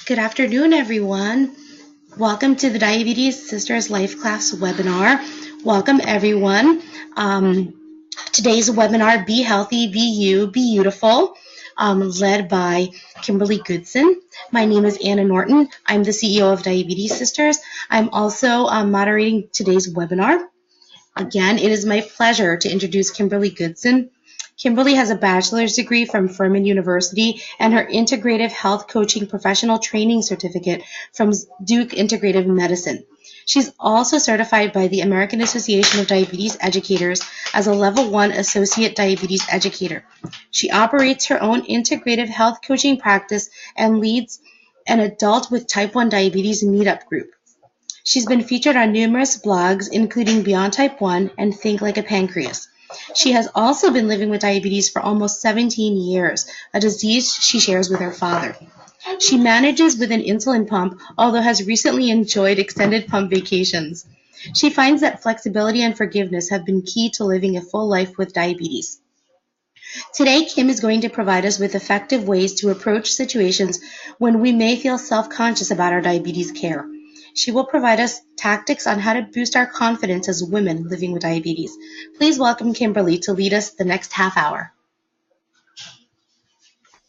Good afternoon, everyone. Welcome to the Diabetes Sisters Life Class webinar. Welcome, everyone. Today's webinar, Be Healthy, Be You, Be Beautiful, led by Kimberly Goodson. My name is Anna Norton. I'm the CEO of Diabetes Sisters. I'm also moderating today's webinar. Again, it is my pleasure to introduce Kimberly Goodson. Kimberly has a bachelor's degree from Furman University and her integrative health coaching professional training certificate from Duke Integrative Medicine. She's also certified by the American Association of Diabetes Educators as a Level 1 Associate Diabetes Educator. She operates her own integrative health coaching practice and leads an adult with type 1 diabetes meetup group. She's been featured on numerous blogs, including Beyond Type 1 and Think Like a Pancreas. She has also been living with diabetes for almost 17 years, a disease she shares with her father. She manages with an insulin pump, although has recently enjoyed extended pump vacations. She finds that flexibility and forgiveness have been key to living a full life with diabetes. Today, Kim is going to provide us with effective ways to approach situations when we may feel self-conscious about our diabetes care. She will provide us tactics on how to boost our confidence as women living with diabetes. Please welcome Kimberly to lead us the next half hour.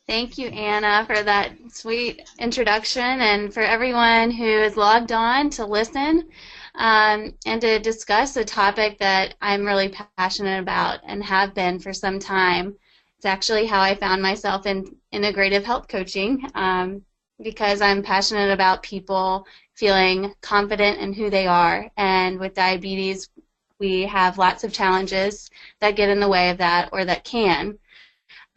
Thank you, Anna, for that sweet introduction and for everyone who is logged on to listen and to discuss a topic that I'm really passionate about and have been for some time. It's actually how I found myself in integrative health coaching because I'm passionate about people feeling confident in who they are. And with diabetes, we have lots of challenges that get in the way of that or that can.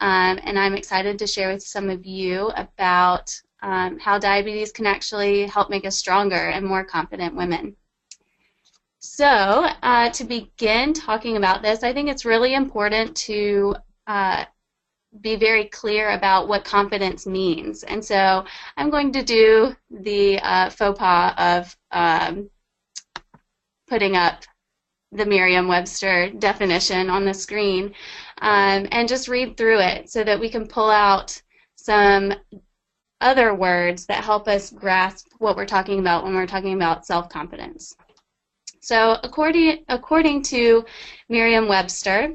And I'm excited to share with some of you about how diabetes can actually help make us stronger and more confident women. So to begin talking about this, I think it's really important to be very clear about what confidence means. And so I'm going to do the faux pas of putting up the Merriam-Webster definition on the screen and just read through it so that we can pull out some other words that help us grasp what we're talking about when we're talking about self-confidence. So according to Merriam-Webster,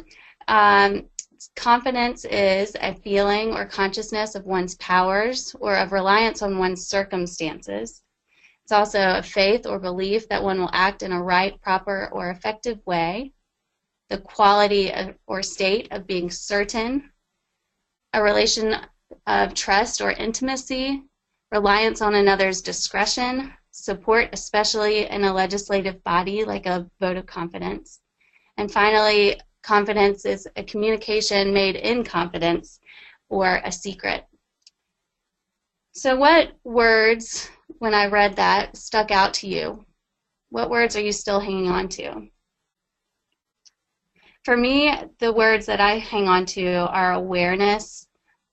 confidence is a feeling or consciousness of one's powers or of reliance on one's circumstances. It's also a faith or belief that one will act in a right, proper, or effective way, the quality or state of being certain, a relation of trust or intimacy, reliance on another's discretion, support, especially in a legislative body like a vote of confidence. And finally, confidence is a communication made in confidence or a secret. So what words, when I read that, stuck out to you? What words are you still hanging on to? For me, the words that I hang on to are awareness,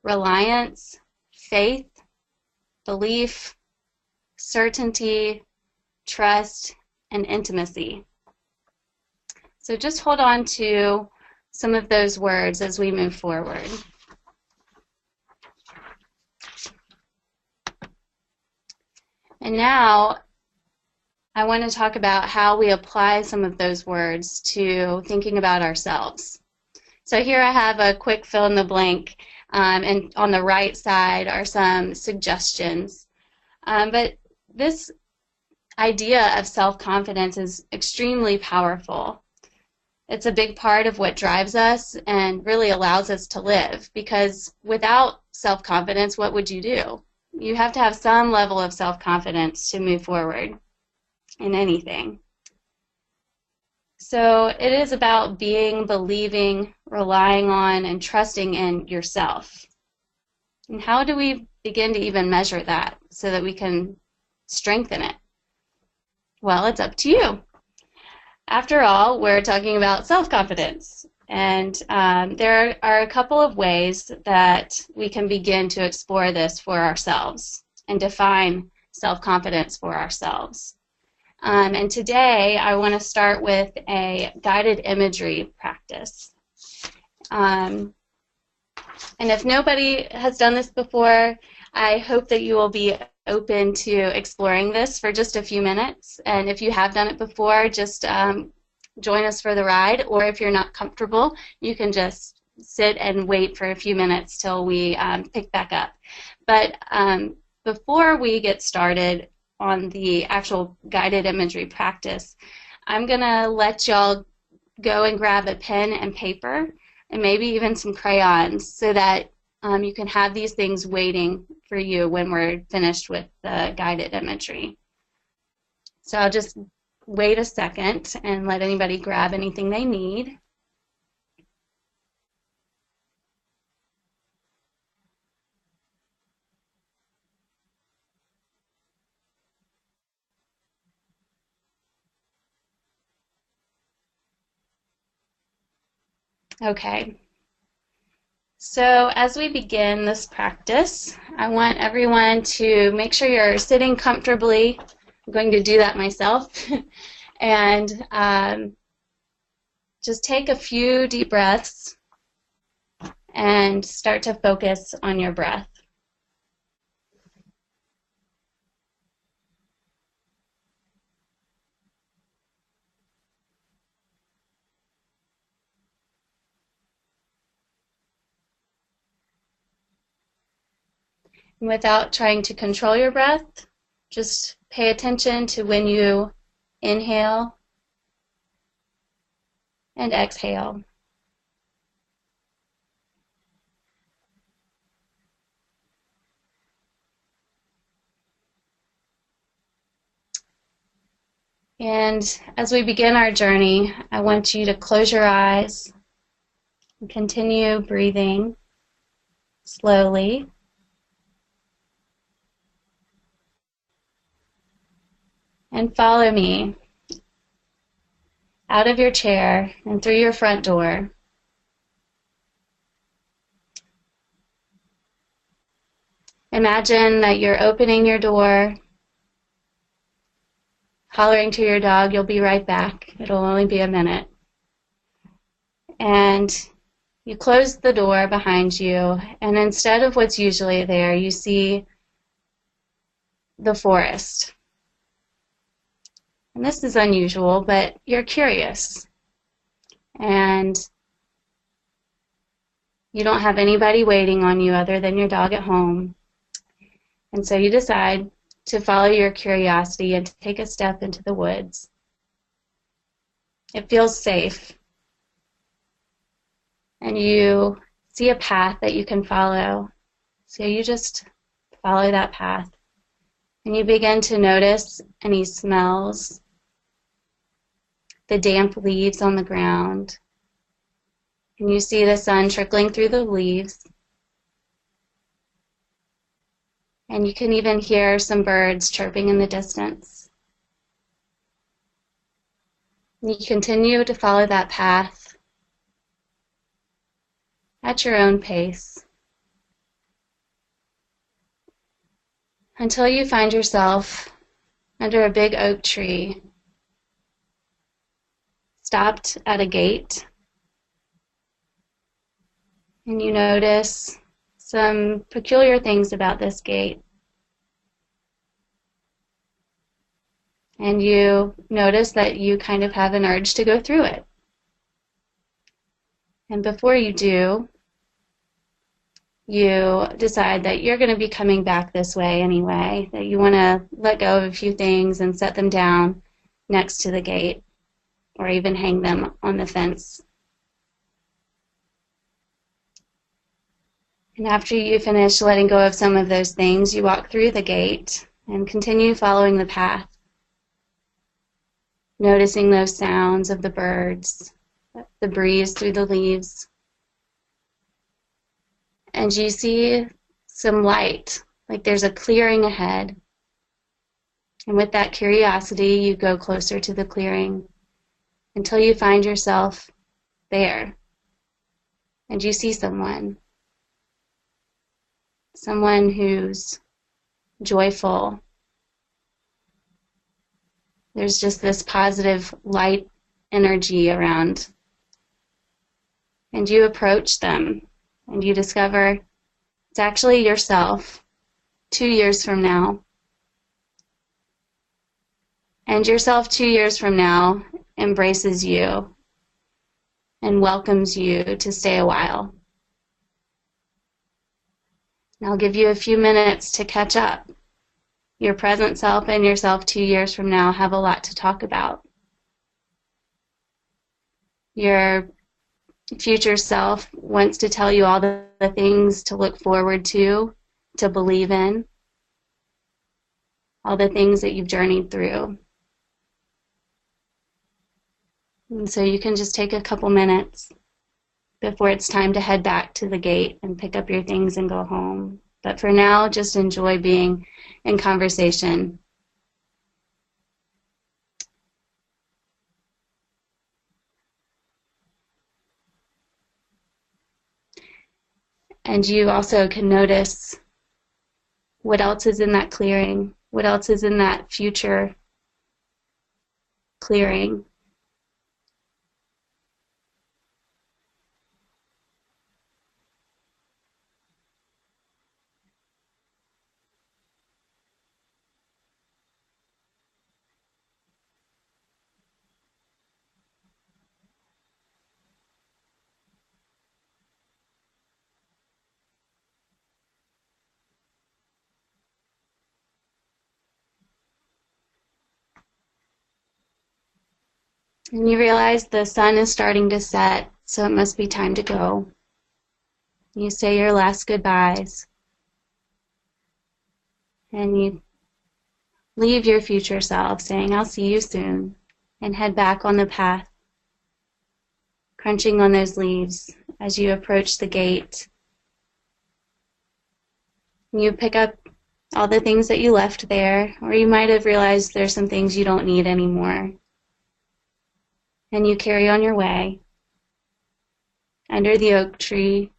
reliance, faith, belief, certainty, trust, and intimacy. So just hold on to some of those words as we move forward. And now I want to talk about how we apply some of those words to thinking about ourselves. So here I have a quick fill in the blank, and on the right side are some suggestions. But this idea of self-confidence is extremely powerful. It's a big part of what drives us and really allows us to live, because without self-confidence, what would you do? You have to have some level of self-confidence to move forward in anything. So it is about being, believing, relying on, and trusting in yourself. And how do we begin to even measure that so that we can strengthen it? Well, it's up to you. After all, we're talking about self-confidence. And there are a couple of ways that we can begin to explore this for ourselves and define self-confidence for ourselves. And today I want to start with a guided imagery practice. And if nobody has done this before, I hope that you will be open to exploring this for just a few minutes. And if you have done it before, just join us for the ride. Or if you're not comfortable, you can just sit and wait for a few minutes till we pick back up. But before we get started on the actual guided imagery practice, I'm going to let y'all go and grab a pen and paper and maybe even some crayons so that you can have these things waiting for you when we're finished with the guided imagery. So I'll just wait a second and let anybody grab anything they need. Okay. So as we begin this practice, I want everyone to make sure you're sitting comfortably. I'm going to do that myself. And just take a few deep breaths and start to focus on your breath. And without trying to control your breath, just pay attention to when you inhale and exhale. And as we begin our journey, I want you to close your eyes and continue breathing slowly. And follow me out of your chair and through your front door. Imagine that you're opening your door, hollering to your dog, "You'll be right back. It'll only be a minute." And you close the door behind you, and instead of what's usually there, you see the forest. And this is unusual, but you're curious. And you don't have anybody waiting on you other than your dog at home. And so you decide to follow your curiosity and to take a step into the woods. It feels safe. And you see a path that you can follow. So you just follow that path. And you begin to notice any smells, the damp leaves on the ground. And you see the sun trickling through the leaves. And you can even hear some birds chirping in the distance. You continue to follow that path at your own pace until you find yourself under a big oak tree, stopped at a gate, and you notice some peculiar things about this gate. And you notice that you kind of have an urge to go through it. And before you do, you decide that you're going to be coming back this way anyway, that you want to let go of a few things and set them down next to the gate, or even hang them on the fence. And after you finish letting go of some of those things, you walk through the gate and continue following the path, noticing those sounds of the birds, the breeze through the leaves. And you see some light, like there's a clearing ahead. And with that curiosity, you go closer to the clearing until you find yourself there. And you see someone who's joyful. There's just this positive light energy around. And you approach them, and you discover it's actually yourself 2 years from now, And yourself 2 years from now embraces you and welcomes you to stay a while. And I'll give you a few minutes to catch up. Your present self and yourself 2 years from now have a lot to talk about. Your future self wants to tell you all the things to look forward to believe in, all the things that you've journeyed through. And so you can just take a couple minutes before it's time to head back to the gate and pick up your things and go home. But for now, just enjoy being in conversation. And you also can notice what else is in that clearing, what else is in that future clearing. And you realize the sun is starting to set, so it must be time to go. You say your last goodbyes, and you leave your future self saying, "I'll see you soon," and head back on the path, crunching on those leaves as you approach the gate. You pick up all the things that you left there, or you might have realized there's some things you don't need anymore. And you carry on your way under the oak tree,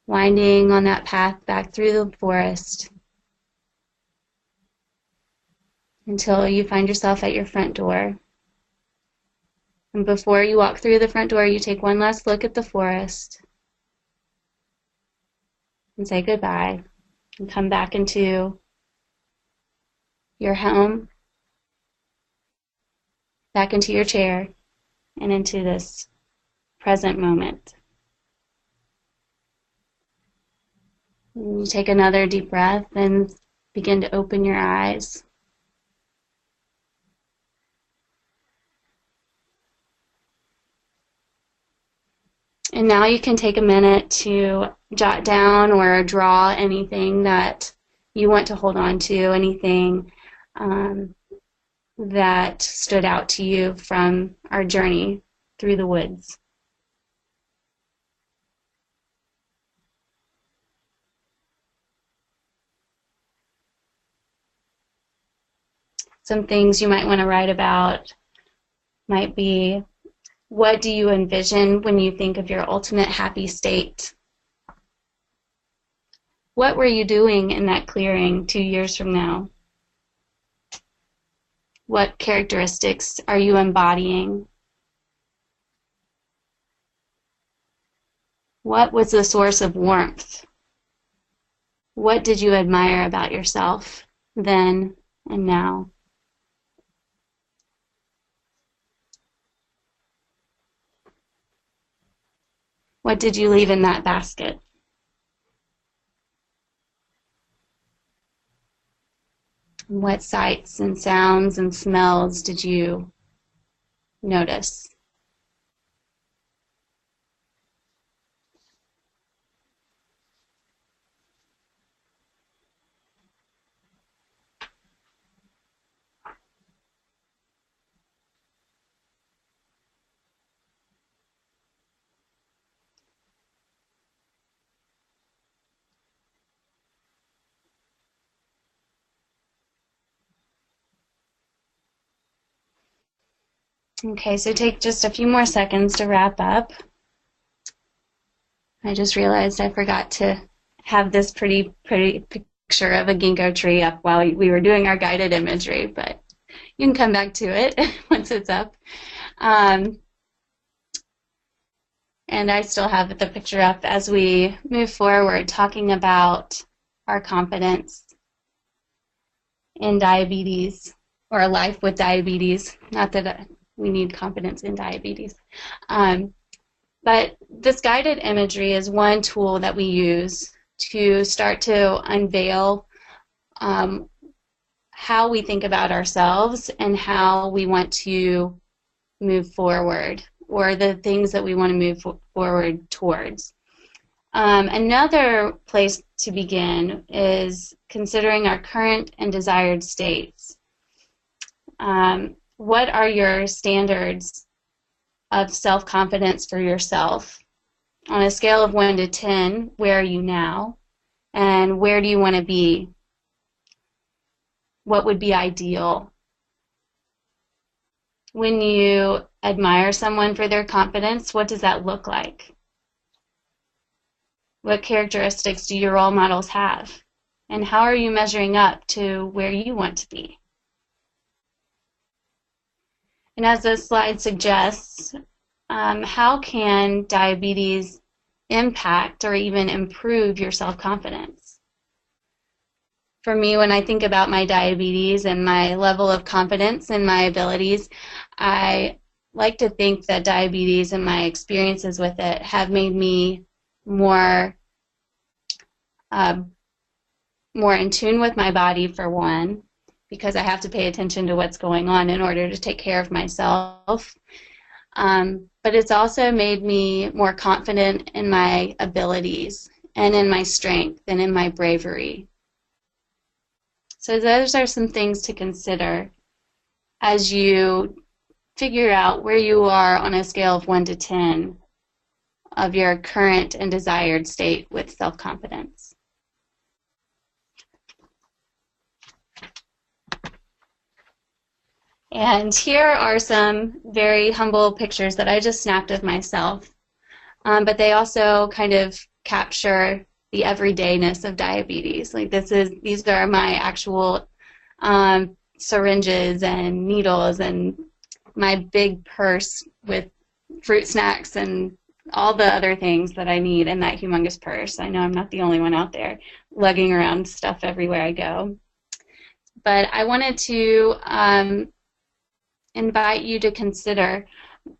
winding on that path back through the forest until you find yourself at your front door. And before you walk through the front door, you take one last look at the forest and say goodbye and come back into your home, back into your chair, and into this present moment. And you take another deep breath and begin to open your eyes. And now you can take a minute to jot down or draw anything that you want to hold on to, anything that stood out to you from our journey through the woods. Some things you might want to write about might be, what do you envision when you think of your ultimate happy state? What were you doing in that clearing 2 years from now? What characteristics are you embodying? What was the source of warmth? What did you admire about yourself then and now? What did you leave in that basket? What sights and sounds and smells did you notice? Okay, so take just a few more seconds to wrap up. I just realized I forgot to have this pretty picture of a ginkgo tree up while we were doing our guided imagery, but you can come back to it once it's up. And I still have the picture up as we move forward, talking about our confidence in diabetes or a life with diabetes. Not that we need confidence in diabetes. But this guided imagery is one tool that we use to start to unveil how we think about ourselves and how we want to move forward, or the things that we want to move forward towards. Another place to begin is considering our current and desired states. What are your standards of self-confidence for yourself? On a scale of 1 to 10, where are you now? And where do you want to be? What would be ideal? When you admire someone for their confidence, what does that look like? What characteristics do your role models have? And how are you measuring up to where you want to be? And as this slide suggests, how can diabetes impact or even improve your self-confidence? For me, when I think about my diabetes and my level of confidence in my abilities, I like to think that diabetes and my experiences with it have made me more in tune with my body, for one, because I have to pay attention to what's going on in order to take care of myself. But it's also made me more confident in my abilities and in my strength and in my bravery. So those are some things to consider as you figure out where you are on a scale of 1 to 10 of your current and desired state with self-confidence. And here are some very humble pictures that I just snapped of myself, but they also kind of capture the everydayness of diabetes. Like these are my actual syringes and needles and my big purse with fruit snacks and all the other things that I need in that humongous purse. I know I'm not the only one out there lugging around stuff everywhere I go. But I wanted to invite you to consider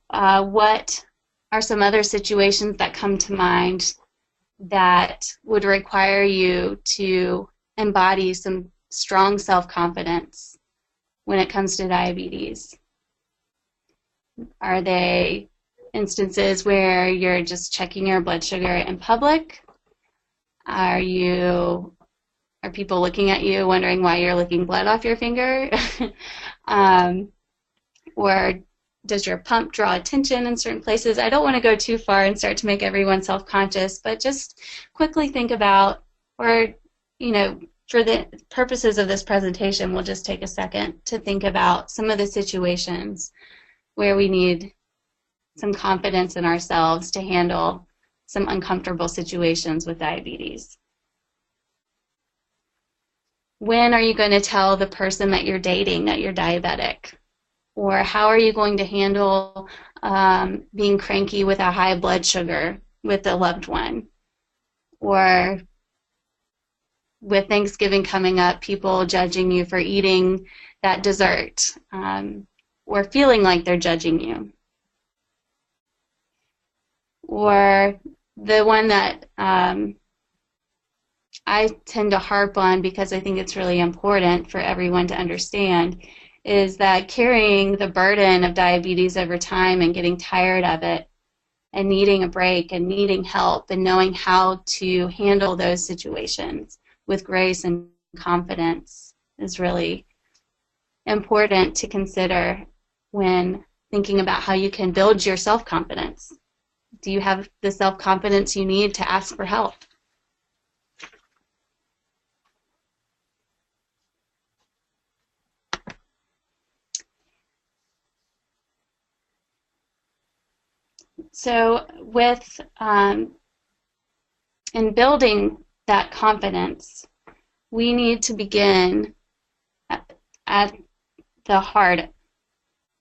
what are some other situations that come to mind that would require you to embody some strong self-confidence when it comes to diabetes. Are they instances where you're just checking your blood sugar in public? Are people looking at you wondering why you're licking blood off your finger? Or does your pump draw attention in certain places? I don't want to go too far and start to make everyone self-conscious, but just quickly think about, or, for the purposes of this presentation, we'll just take a second to think about some of the situations where we need some confidence in ourselves to handle some uncomfortable situations with diabetes. When are you going to tell the person that you're dating that you're diabetic? Or how are you going to handle being cranky with a high blood sugar with a loved one? Or with Thanksgiving coming up, people judging you for eating that dessert, or feeling like they're judging you. Or the one that I tend to harp on because I think it's really important for everyone to understand is that carrying the burden of diabetes over time and getting tired of it and needing a break and needing help and knowing how to handle those situations with grace and confidence is really important to consider when thinking about how you can build your self-confidence. Do you have the self-confidence you need to ask for help? So in building that confidence, we need to begin at the heart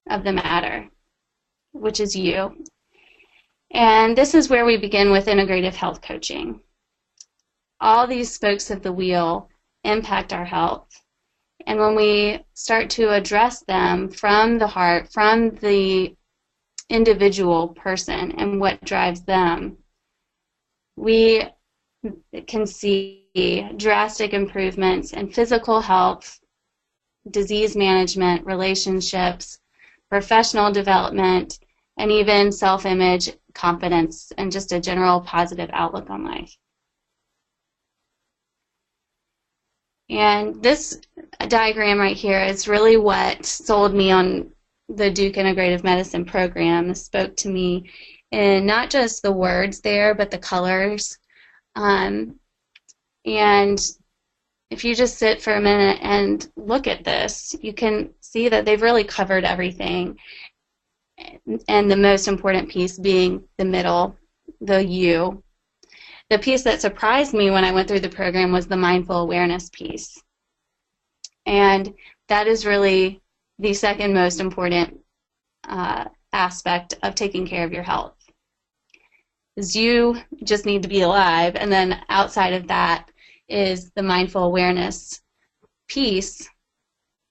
of the matter, which is you. And this is where we begin with integrative health coaching. All these spokes of the wheel impact our health, And when we start to address them from the heart, from the individual person and what drives them, we can see drastic improvements in physical health, disease management, relationships, professional development, and even self-image, confidence, and just a general positive outlook on life. And this diagram right here is really what sold me on the Duke Integrative Medicine program. It spoke to me in not just the words there, but the colors. And if you just sit for a minute and look at this, you can see that they've really covered everything. And the most important piece being the middle, the you. The piece that surprised me when I went through the program was the mindful awareness piece. And that is really the second most important aspect of taking care of your health. Is you just need to be alive, and then outside of that is the mindful awareness piece,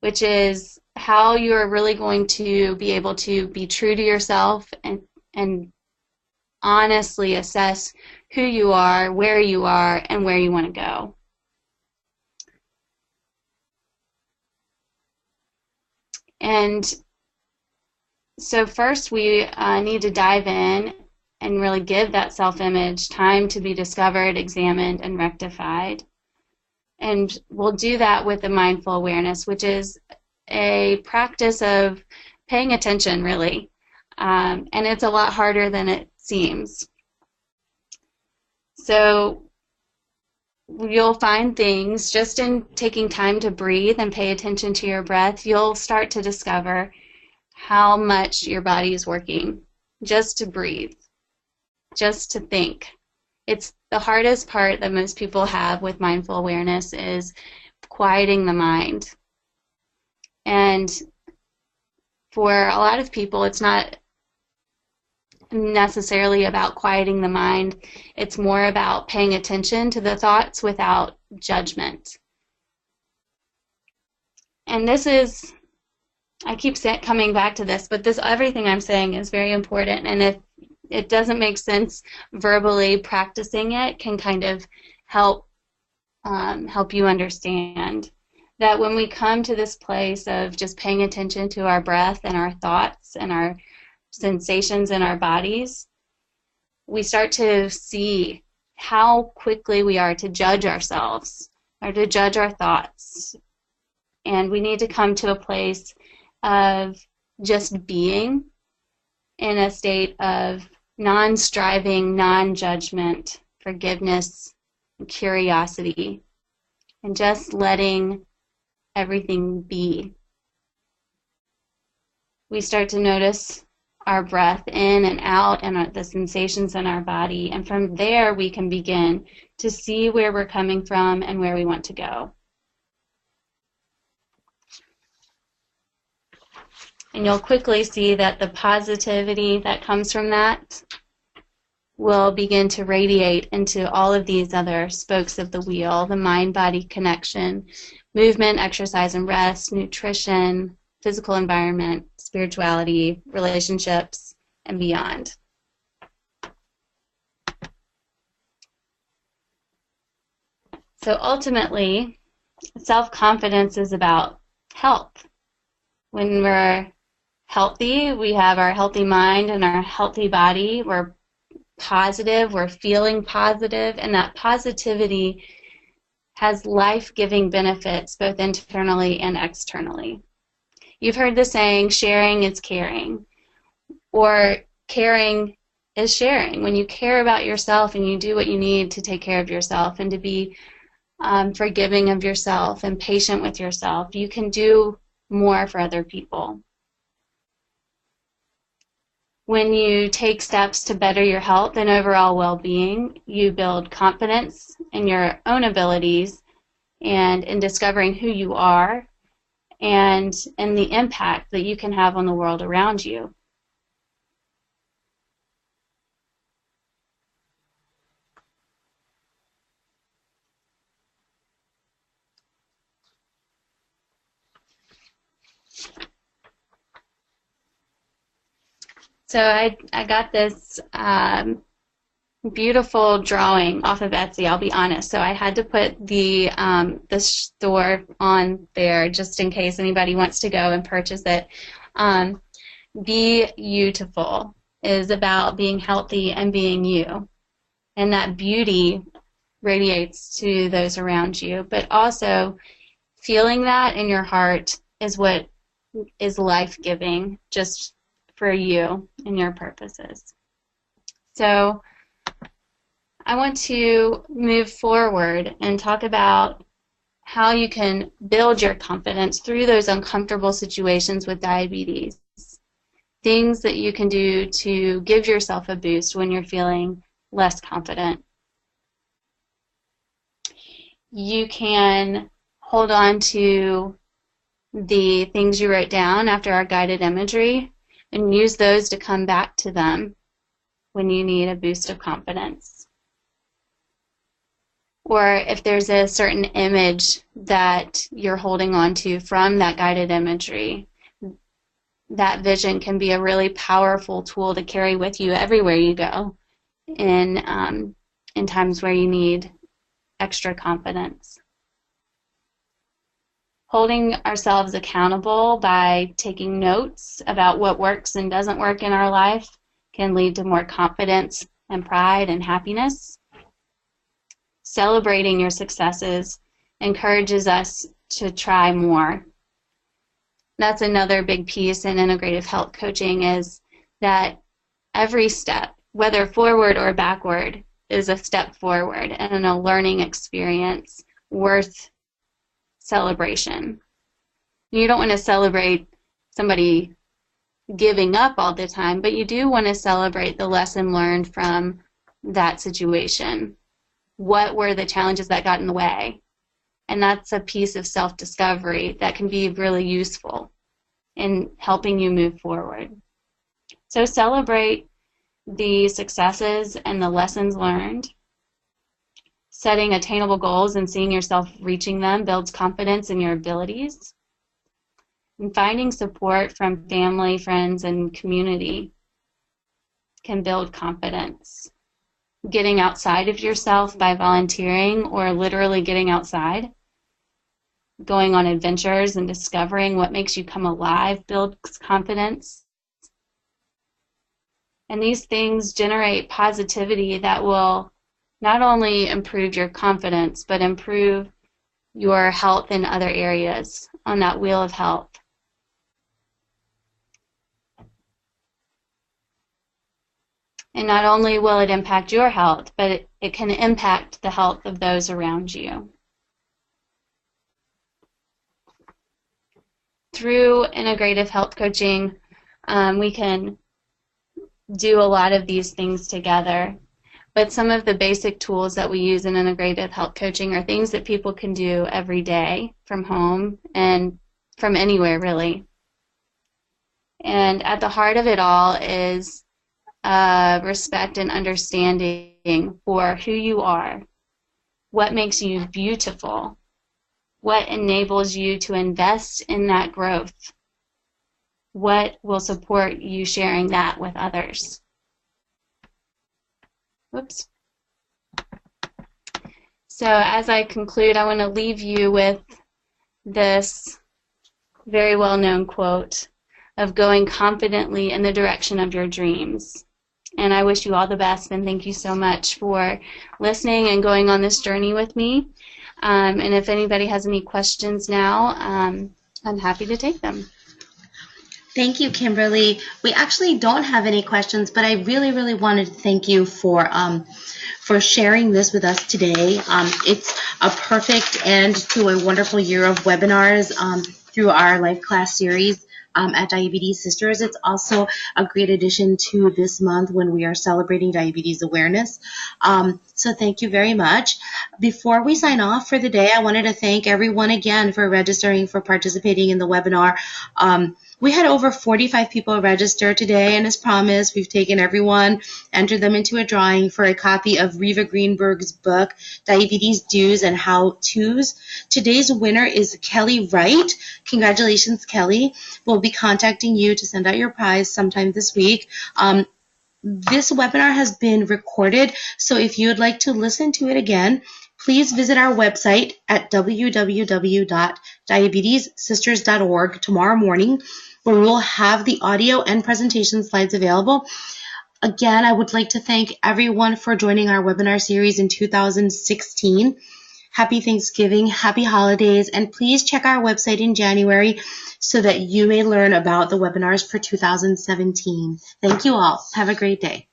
which is how you're really going to be able to be true to yourself and honestly assess who you are, and where you want to go. And so first we need to dive in and really give that self-image time to be discovered, examined, and rectified. And we'll do that with the mindful awareness, which is a practice of paying attention, really. And it's a lot harder than it seems. So you'll find things just in taking time to breathe and pay attention to your breath, you'll start to discover how much your body is working just to breathe, just to think. It's the hardest part that most people have with mindful awareness is quieting the mind. And for a lot of people, it's not necessarily about quieting the mind. It's more about paying attention to the thoughts without judgment. And this is, I keep coming back to this, but everything I'm saying is very important. And if it doesn't make sense verbally, practicing it can kind of help you understand that when we come to this place of just paying attention to our breath and our thoughts and our sensations in our bodies, we start to see how quickly we are to judge ourselves or to judge our thoughts. And we need to come to a place of just being in a state of non-striving, non-judgment, forgiveness, and curiosity, and just letting everything be. We start to notice our breath in and out and the sensations in our body, and from there we can begin to see where we're coming from and where we want to go. And you'll quickly see that the positivity that comes from that will begin to radiate into all of these other spokes of the wheel, the mind-body connection, movement, exercise and rest, nutrition, physical environment, spirituality, relationships, and beyond. So ultimately, self-confidence is about health. When we're healthy, we have our healthy mind and our healthy body. We're positive, we're feeling positive, and that positivity has life-giving benefits both internally and externally. You've heard the saying, sharing is caring, or caring is sharing. When you care about yourself and you do what you need to take care of yourself and to be forgiving of yourself and patient with yourself, you can do more for other people. When you take steps to better your health and overall well-being, you build confidence in your own abilities and in discovering who you are and in the impact that you can have on the world around you. So I got this beautiful drawing off of Etsy, I'll be honest. So I had to put the store on there just in case anybody wants to go and purchase it. BeYOUtiful is about being healthy and being you. And that beauty radiates to those around you. But also feeling that in your heart is what is life-giving just for you and your purposes. So I want to move forward and talk about how you can build your confidence through those uncomfortable situations with diabetes. Things that you can do to give yourself a boost when you're feeling less confident. You can hold on to the things you wrote down after our guided imagery and use those to come back to them when you need a boost of confidence. Or if there's a certain image that you're holding on to from that guided imagery, that vision can be a really powerful tool to carry with you everywhere you go in times where you need extra confidence. Holding ourselves accountable by taking notes about what works and doesn't work in our life can lead to more confidence and pride and happiness. Celebrating your successes encourages us to try more. That's another big piece in integrative health coaching, is that every step, whether forward or backward, is a step forward and a learning experience worth celebration. You don't want to celebrate somebody giving up all the time, but you do want to celebrate the lesson learned from that situation. What were the challenges that got in the way? And that's a piece of self-discovery that can be really useful in helping you move forward. So celebrate the successes and the lessons learned. Setting attainable goals and seeing yourself reaching them builds confidence in your abilities. And finding support from family, friends, and community can build confidence. Getting outside of yourself by volunteering or literally getting outside, going on adventures and discovering what makes you come alive builds confidence. And these things generate positivity that will not only improve your confidence, but improve your health in other areas on that wheel of health. And not only will it impact your health, but it can impact the health of those around you. Through integrative health coaching, we can do a lot of these things together. But some of the basic tools that we use in integrative health coaching are things that people can do every day from home and from anywhere, really. And at the heart of it all is respect and understanding for who you are, what makes you beautiful, what enables you to invest in that growth, what will support you sharing that with others. Whoops. So as I conclude, I want to leave you with this very well-known quote of going confidently in the direction of your dreams. And I wish you all the best, and thank you so much for listening and going on this journey with me. And if anybody has any questions now, I'm happy to take them. Thank you, Kimberly. We actually don't have any questions, but I really, really wanted to thank you for sharing this with us today. It's a perfect end to a wonderful year of webinars through our life class series at Diabetes Sisters. It's also a great addition to this month when we are celebrating diabetes awareness. So thank you very much. Before we sign off for the day, I wanted to thank everyone again for registering, for participating in the webinar. We had over 45 people register today, and as promised, we've taken everyone, entered them into a drawing for a copy of Reva Greenberg's book, Diabetes Do's and How-To's. Today's winner is Kelly Wright. Congratulations, Kelly. We'll be contacting you to send out your prize sometime this week. This webinar has been recorded, so if you would like to listen to it again, please visit our website at www.diabetessisters.org tomorrow morning, where we will have the audio and presentation slides available. Again, I would like to thank everyone for joining our webinar series in 2016. Happy Thanksgiving, happy holidays, and please check our website in January so that you may learn about the webinars for 2017. Thank you all. Have a great day.